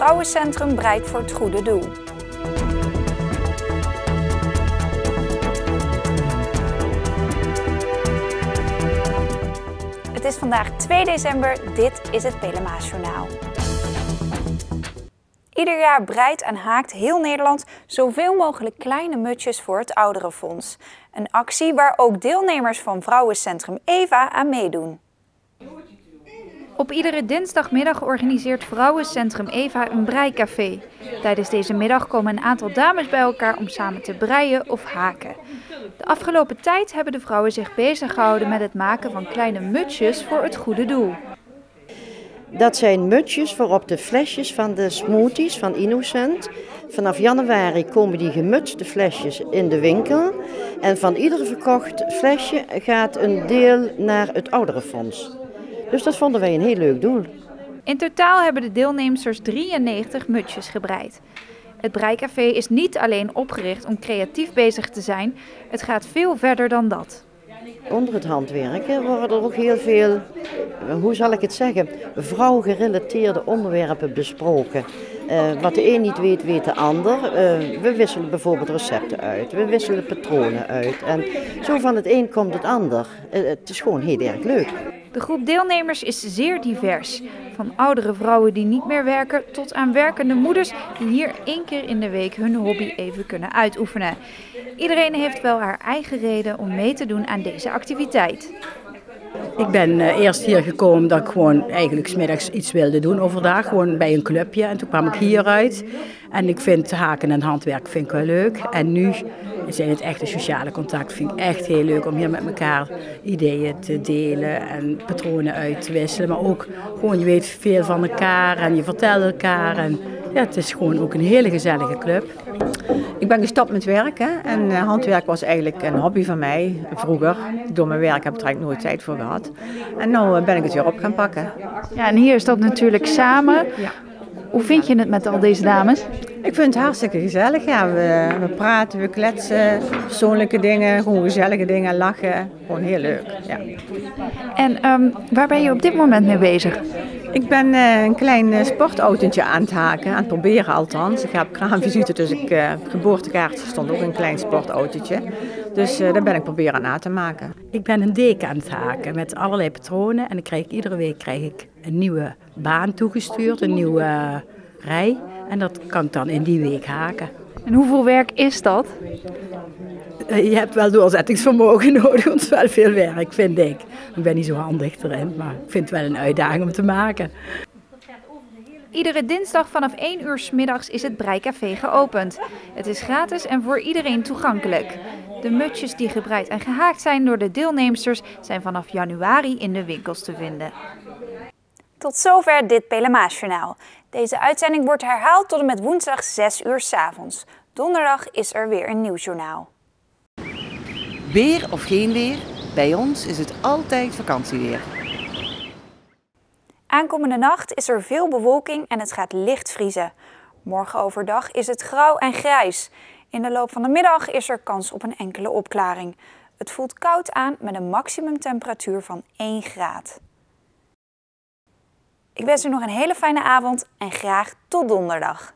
Vrouwencentrum breidt voor het goede doel. Het is vandaag 2 december, dit is het Pelemaasjournaal. Ieder jaar breidt en haakt heel Nederland zoveel mogelijk kleine mutjes voor het Ouderenfonds. Een actie waar ook deelnemers van Vrouwencentrum Eva aan meedoen. Op iedere dinsdagmiddag organiseert Vrouwencentrum Eva een breicafé. Tijdens deze middag komen een aantal dames bij elkaar om samen te breien of haken. De afgelopen tijd hebben de vrouwen zich bezig gehouden met het maken van kleine mutsjes voor het goede doel. Dat zijn mutsjes voor op de flesjes van de smoothies van Innocent. Vanaf januari komen die gemutste flesjes in de winkel. En van ieder verkocht flesje gaat een deel naar het Ouderenfonds. Dus dat vonden wij een heel leuk doel. In totaal hebben de deelnemers 93 mutsjes gebreid. Het breicafé is niet alleen opgericht om creatief bezig te zijn, het gaat veel verder dan dat. Onder het handwerken worden er ook heel veel, hoe zal ik het zeggen, vrouwgerelateerde onderwerpen besproken. Wat de een niet weet, weet de ander. We wisselen bijvoorbeeld recepten uit, we wisselen patronen uit. En zo van het een komt het ander. Het is gewoon heel erg leuk. De groep deelnemers is zeer divers. Van oudere vrouwen die niet meer werken tot aan werkende moeders die hier 1 keer in de week hun hobby even kunnen uitoefenen. Iedereen heeft wel haar eigen reden om mee te doen aan deze activiteit. Ik ben eerst hier gekomen dat ik gewoon eigenlijk 's middags iets wilde doen overdag, gewoon bij een clubje. En toen kwam ik hieruit. En ik vind haken en handwerk vind ik wel leuk. En nu zijn het echte sociale contact. Vind ik echt heel leuk om hier met elkaar ideeën te delen en patronen uit te wisselen. Maar ook gewoon, je weet veel van elkaar en je vertelt elkaar. En ja, het is gewoon ook een hele gezellige club. Ik ben gestopt met werken en handwerk was eigenlijk een hobby van mij vroeger. Door mijn werk heb ik er eigenlijk nooit tijd voor gehad. En nu ben ik het weer op gaan pakken. Ja, en hier is dat natuurlijk samen. Ja. Hoe vind je het met al deze dames? Ik vind het hartstikke gezellig. Ja, we praten, we kletsen, persoonlijke dingen, gewoon gezellige dingen, lachen. Gewoon heel leuk. Ja. En waar ben je op dit moment mee bezig? Ik ben een klein sportautootje aan het haken, aan het proberen althans. Ik heb kraamvisite, dus geboortekaartje stond ook een klein sportautootje. Dus daar ben ik proberen na te maken. Ik ben een deken aan het haken met allerlei patronen. En iedere week krijg ik een nieuwe baan toegestuurd, een nieuwe rij. En dat kan ik dan in die week haken. En hoeveel werk is dat? Je hebt wel doorzettingsvermogen nodig, want het is wel veel werk, vind ik. Ik ben niet zo handig erin, maar ik vind het wel een uitdaging om te maken. Iedere dinsdag vanaf 1 uur 's middags is het breicafé geopend. Het is gratis en voor iedereen toegankelijk. De mutjes die gebreid en gehaakt zijn door de deelnemsters zijn vanaf januari in de winkels te vinden. Tot zover dit Pelemaasjournaal. Deze uitzending wordt herhaald tot en met woensdag 6 uur 's avonds. Donderdag is er weer een nieuwsjournaal. Weer of geen weer, bij ons is het altijd vakantieweer. Aankomende nacht is er veel bewolking en het gaat licht vriezen. Morgen overdag is het grauw en grijs. In de loop van de middag is er kans op een enkele opklaring. Het voelt koud aan met een maximumtemperatuur van 1 graad. Ik wens u nog een hele fijne avond en graag tot donderdag.